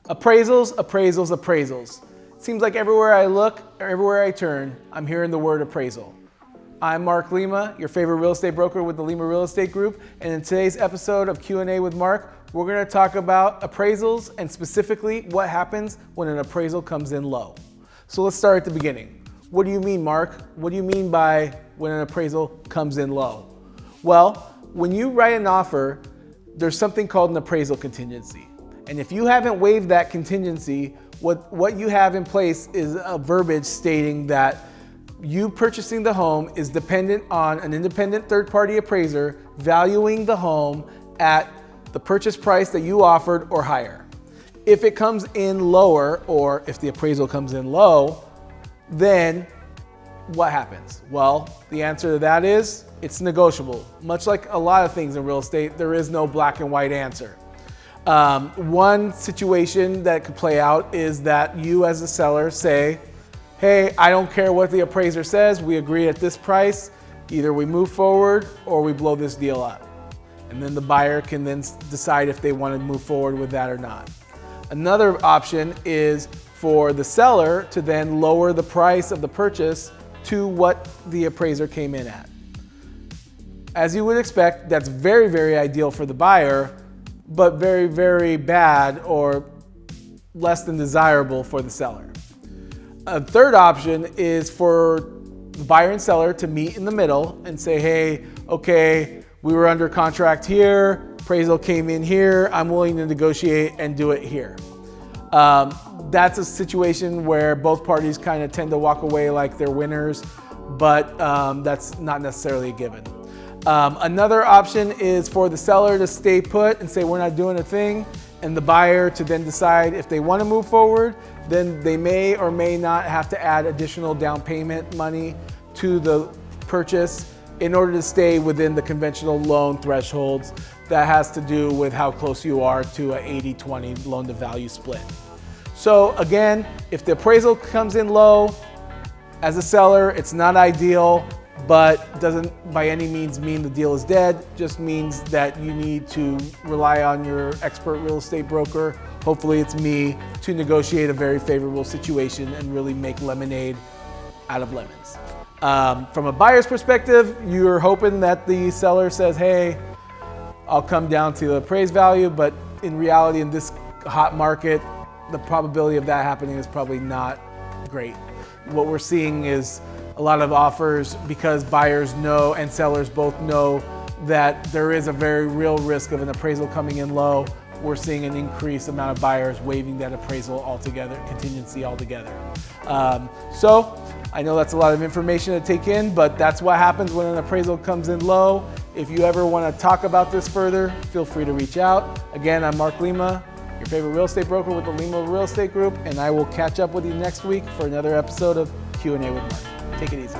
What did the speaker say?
Appraisals, appraisals, appraisals. It seems like everywhere I look, or everywhere I turn, I'm hearing the word appraisal. I'm Mark Lima, your favorite real estate broker with the Lima Real Estate Group, and in today's episode of Q&A with Mark, we're going to talk about appraisals and specifically what happens when an appraisal comes in low. So let's start at the beginning. What do you mean, Mark? What do you mean by when an appraisal comes in low? Well, when you write an offer, there's something called an appraisal contingency. And if you haven't waived that contingency, what you have in place is a verbiage stating that you purchasing the home is dependent on an independent third-party appraiser valuing the home at the purchase price that you offered or higher. If it comes in lower, or if the appraisal comes in low, then what happens? Well, the answer to that is it's negotiable. Much like a lot of things in real estate, there is no black and white answer. One situation that could play out is that you as a seller say, hey, I don't care what the appraiser says, we agree at this price, either we move forward or we blow this deal up. And then the buyer can then decide if they want to move forward with that or not. Another option is for the seller to then lower the price of the purchase to what the appraiser came in at. As you would expect, that's very, very ideal for the buyer, but very, very bad or less than desirable for the seller. A third option is for the buyer and seller to meet in the middle and say, hey, okay, we were under contract here, appraisal came in here, I'm willing to negotiate and do it here. That's a situation where both parties kind of tend to walk away like they're winners, but that's not necessarily a given. Another option is for the seller to stay put and say we're not doing a thing, and the buyer to then decide if they want to move forward. Then they may or may not have to add additional down payment money to the purchase in order to stay within the conventional loan thresholds that has to do with how close you are to a 80-20 loan to value split. So again, if the appraisal comes in low, as a seller, it's not ideal, but doesn't by any means mean the deal is dead. Just means that you need to rely on your expert real estate broker, hopefully it's me, to negotiate a very favorable situation and really make lemonade out of lemons. From a buyer's perspective, you're hoping that the seller says, hey, I'll come down to the appraised value, but in reality, in this hot market, the probability of that happening is probably not great. What we're seeing is a lot of offers, because buyers know and sellers both know that there is a very real risk of an appraisal coming in low. We're seeing an increased amount of buyers waiving that appraisal altogether, contingency altogether. So I know that's a lot of information to take in, but that's what happens when an appraisal comes in low. If you ever want to talk about this further, feel free to reach out. Again, I'm Mark Lima, your favorite real estate broker with the Lima Real Estate Group, and I will catch up with you next week for another episode of Q&A with Mark. Take it easy.